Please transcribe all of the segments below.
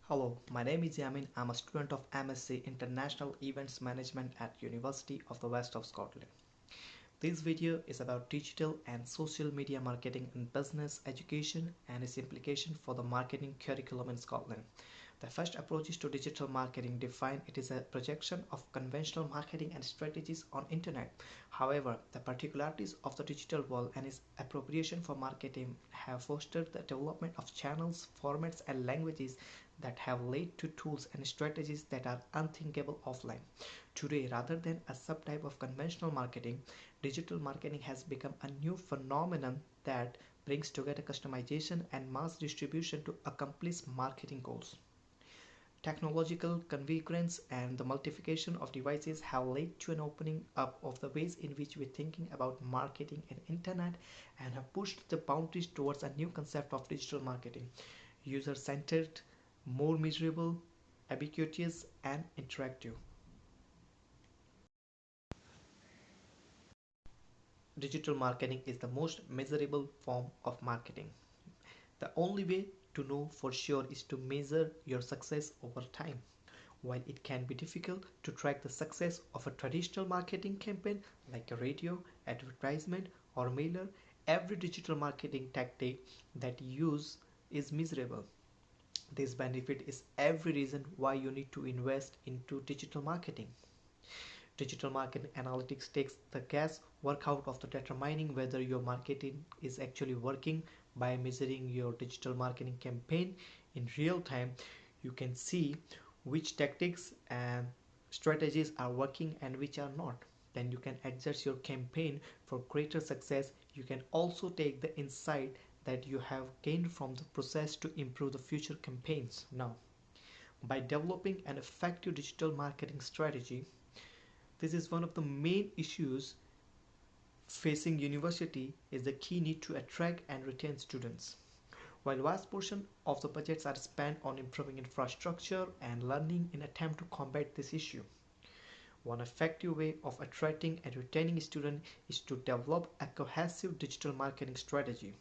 Hello, my name is Yamin. I'm a student of MSc International Events Management at University of the West of Scotland. This video is about digital and social media marketing in business education and its implication for the marketing curriculum in Scotland. The first approaches to digital marketing define it as a projection of conventional marketing and strategies on internet. However, the particularities of the digital world and its appropriation for marketing have fostered the development of channels, formats, and languages that have led to tools and strategies that are unthinkable offline. Today, rather than a subtype of conventional marketing, digital marketing has become a new phenomenon that brings together customization and mass distribution to accomplish marketing goals. Technological convergence and the multiplication of devices have led to an opening up of the ways in which we're thinking about marketing and internet and have pushed the boundaries towards a new concept of digital marketing, user-centered, more measurable, ubiquitous, and interactive. Digital marketing is the most measurable form of marketing. The only way to know for sure is to measure your success over time. While it can be difficult to track the success of a traditional marketing campaign like a radio, advertisement, or mailer, every digital marketing tactic that you use is measurable. This benefit is every reason why you need to invest into digital marketing. Digital marketing analytics takes the guesswork out of the determining whether your marketing is actually working by measuring your digital marketing campaign in real time. You can see which tactics and strategies are working and which are not. Then you can adjust your campaign for greater success. You can also take the insight that you have gained from the process to improve the future campaigns. Now, by developing an effective digital marketing strategy, this is one of the main issues facing university is the key need to attract and retain students. While vast portion of the budgets are spent on improving infrastructure and learning in attempt to combat this issue, one effective way of attracting and retaining students is to develop a cohesive digital marketing strategy.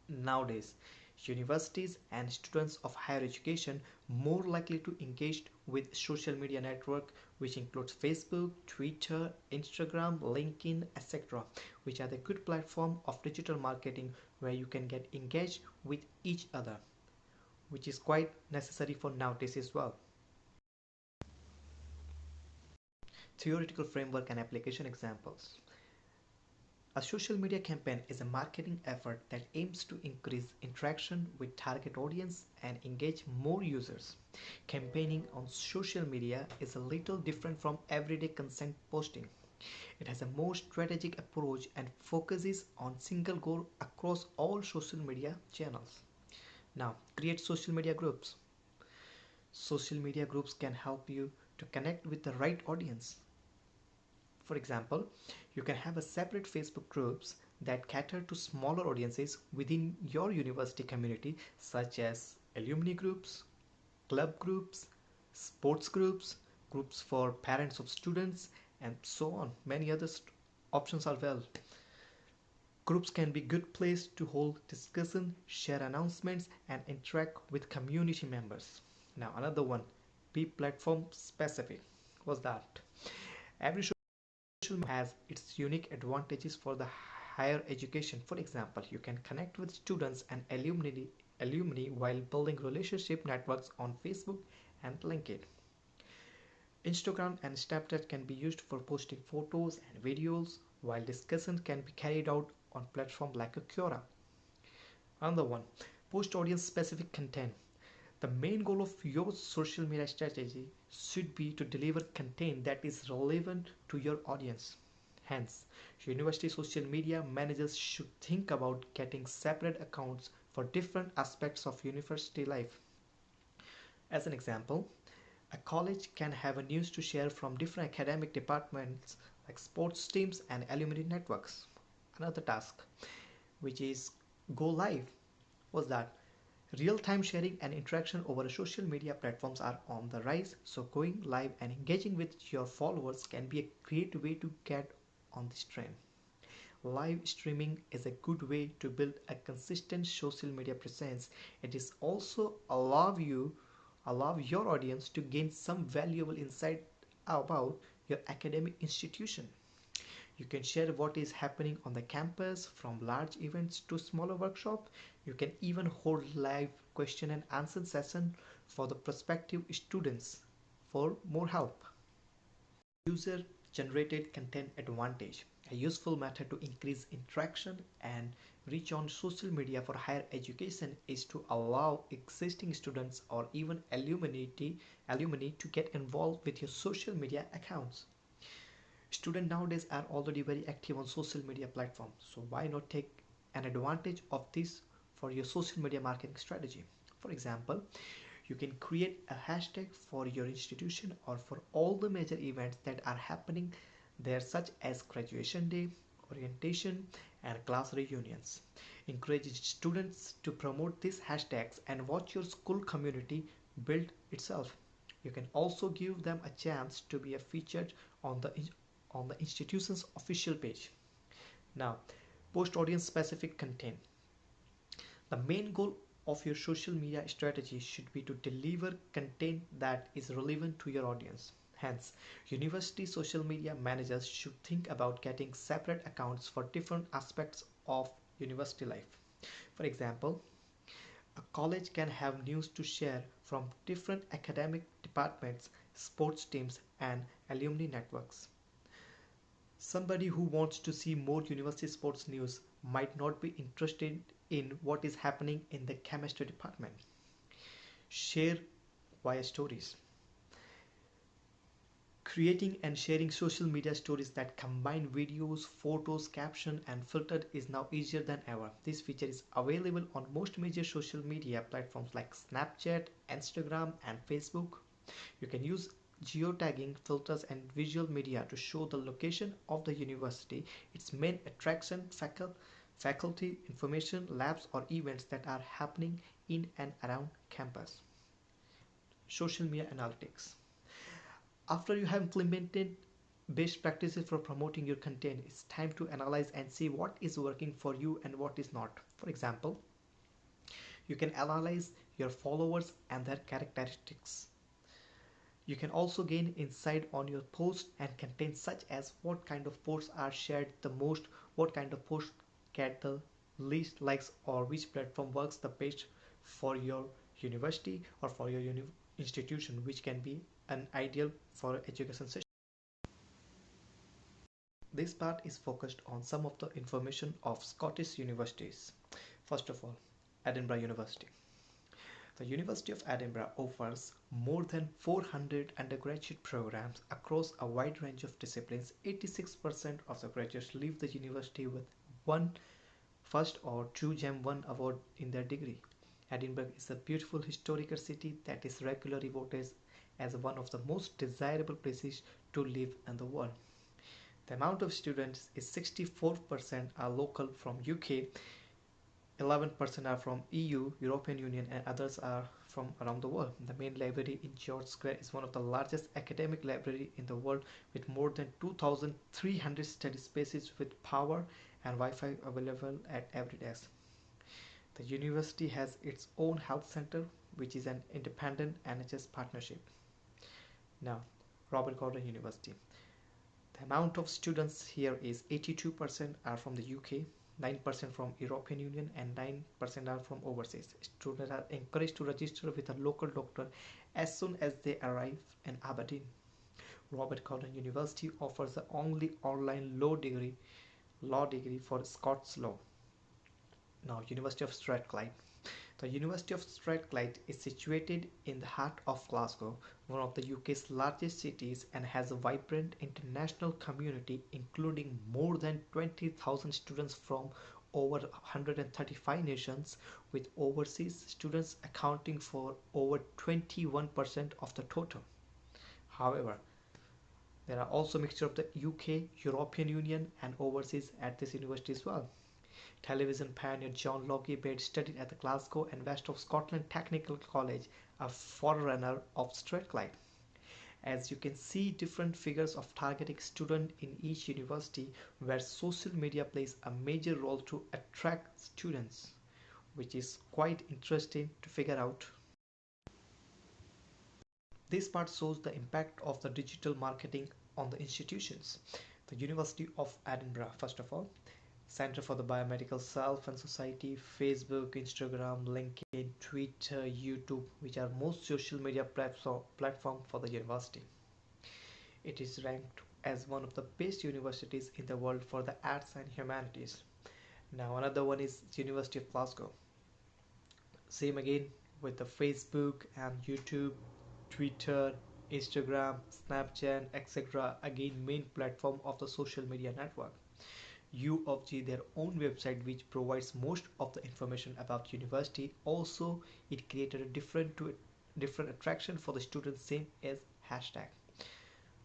Nowadays, universities and students of higher education more likely to engage with social media network which includes Facebook, Twitter, Instagram, LinkedIn, etc., which are the good platform of digital marketing where you can get engaged with each other, which is quite necessary for nowadays as well. Theoretical framework and application examples. A social media campaign is a marketing effort that aims to increase interaction with target audience and engage more users. Campaigning on social media is a little different from everyday content posting. It has a more strategic approach and focuses on single goal across all social media channels. Now, create social media groups. Social media groups can help you to connect with the right audience. For example, you can have a separate Facebook groups that cater to smaller audiences within your university community, such as alumni groups, club groups, sports groups, groups for parents of students, and so on. Many other options are well. Groups can be good place to hold discussion, share announcements, and interact with community members. Now another one, be platform specific. What's that? Every social media has its unique advantages for the higher education. For example, you can connect with students and alumni while building relationship networks on Facebook and LinkedIn. Instagram and Snapchat can be used for posting photos and videos, while discussion can be carried out on platforms like Quora. Another one, post audience specific content. The main goal of your social media strategy should be to deliver content that is relevant to your audience. Hence, university social media managers should think about getting separate accounts for different aspects of university life. As an example, a college can have a news to share from different academic departments like sports teams and alumni networks. Another task, which is go live, was that real-time sharing and interaction over social media platforms are on the rise, so going live and engaging with your followers can be a great way to get on this trend. Live streaming is a good way to build a consistent social media presence. It is also allow you allow your audience to gain some valuable insight about your academic institution. You can share what is happening on the campus, from large events to smaller workshops. You can even hold live question and answer session for the prospective students for more help. User generated content advantage, a useful method to increase interaction and reach on social media for higher education, is to allow existing students or even alumni to get involved with your social media accounts. Students nowadays are already very active on social media platforms, so why not take an advantage of this for your social media marketing strategy? For example, you can create a hashtag for your institution or for all the major events that are happening there, such as graduation day, orientation, and class reunions. Encourage students to promote these hashtags and watch your school community build itself. You can also give them a chance to be featured on the institution's official page. Now, post audience specific content. The main goal of your social media strategy should be to deliver content that is relevant to your audience. Hence, university social media managers should think about getting separate accounts for different aspects of university life. For example, a college can have news to share from different academic departments, sports teams, and alumni networks. Somebody who wants to see more university sports news might not be interested in what is happening in the chemistry department. Share via stories. Creating and sharing social media stories that combine videos, photos, caption, and filtered is now easier than ever. This feature is available on most major social media platforms like Snapchat, Instagram, and Facebook. You can use geotagging, filters, and visual media to show the location of the university, its main attraction, faculty, information, labs, or events that are happening in and around campus. Social media analytics. After you have implemented best practices for promoting your content, it's time to analyze and see what is working for you and what is not. For example, you can analyze your followers and their characteristics. You can also gain insight on your posts and content, such as what kind of posts are shared the most, what kind of posts get the least likes, or which platform works the best for your university or for your institution, which can be an ideal for education session. This part is focused on some of the information of Scottish universities. First of all, Edinburgh University. The University of Edinburgh offers more than 400 undergraduate programs across a wide range of disciplines. 86% of the graduates leave the university with one first or two GEM 1 award in their degree. Edinburgh is a beautiful historical city that is regularly voted as one of the most desirable places to live in the world. The amount of students is 64% are local from UK, 11% are from EU, European Union, and others are from around the world. The main library in George Square is one of the largest academic libraries in the world, with more than 2,300 study spaces with power and Wi-Fi available at every desk. The university has its own health center, which is an independent NHS partnership. Now, Robert Gordon University. The amount of students here is 82% are from the UK, 9% from European Union, and 9% are from overseas. Students are encouraged to register with a local doctor as soon as they arrive in Aberdeen. Robert Gordon University offers the only online law degree for Scots law. Now, University of Strathclyde. The University of Strathclyde is situated in the heart of Glasgow, one of the UK's largest cities, and has a vibrant international community including more than 20,000 students from over 135 nations, with overseas students accounting for over 21% of the total. However, there are also a mixture of the UK, European Union, and overseas at this university as well. Television pioneer John Logie Baird studied at the Glasgow and West of Scotland Technical College, a forerunner of Strathclyde. As you can see, different figures of targeting students in each university, where social media plays a major role to attract students, which is quite interesting to figure out. This part shows the impact of the digital marketing on the institutions. The University of Edinburgh, first of all, Center for the Biomedical Self and Society, Facebook, Instagram, LinkedIn, Twitter, YouTube, which are most social media platform for the university. It is ranked as one of the best universities in the world for the arts and humanities. Now another one is University of Glasgow. Same again with the Facebook and YouTube, Twitter, Instagram, Snapchat, etc. Again, main platform of the social media network. U of G, their own website which provides most of the information about university. Also, it created a different attraction for the students, same as hashtag.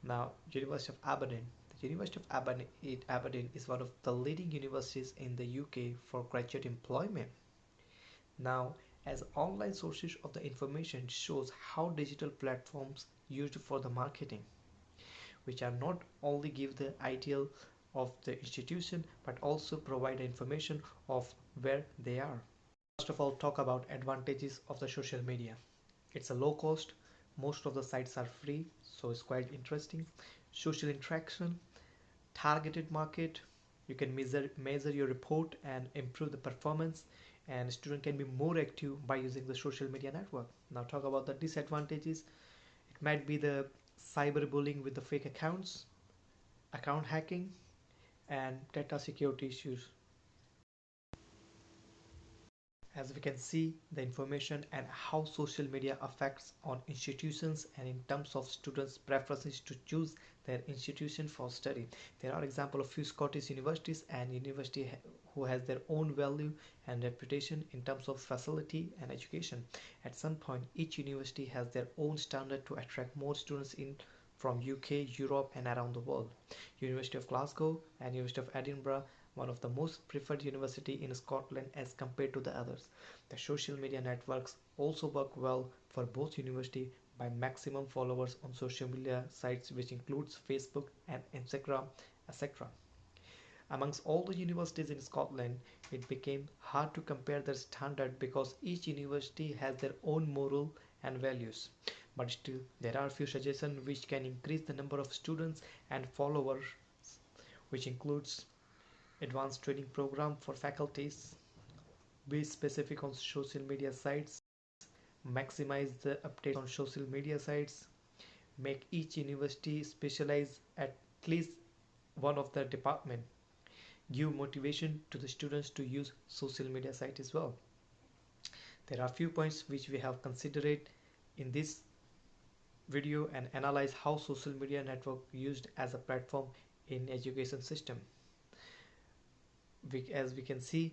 Now, University of Aberdeen. The University of Aberdeen is one of the leading universities in the UK for graduate employment. Now, as online sources of the information shows how digital platforms used for the marketing, which are not only give the ideal of the institution but also provide information of where they are. First of all, talk about advantages of the social media. It's a low cost, most of the sites are free, so it's quite interesting. Social interaction, targeted market, you can measure your report and improve the performance, and student can be more active by using the social media network. Now talk about the disadvantages. It might be the cyberbullying with the fake accounts, account hacking, and data security issues. As we can see, the information and how social media affects on institutions and in terms of students' preferences to choose their institution for study. There are examples of few Scottish universities and university who has their own value and reputation in terms of facility and education. At some point, each university has their own standard to attract more students in from UK, Europe and around the world. University of Glasgow and University of Edinburgh, one of the most preferred university in Scotland as compared to the others. The social media networks also work well for both university by maximum followers on social media sites which includes Facebook and Instagram, etc. Amongst all the universities in Scotland, it became hard to compare their standard because each university has their own moral and values. But still, there are few suggestions which can increase the number of students and followers, which includes advanced training program for faculties, be specific on social media sites, maximize the updates on social media sites, make each university specialize at least one of the department, give motivation to the students to use social media site as well. There are few points which we have considered in this video and analyze how social media network used as a platform in education system. As we can see,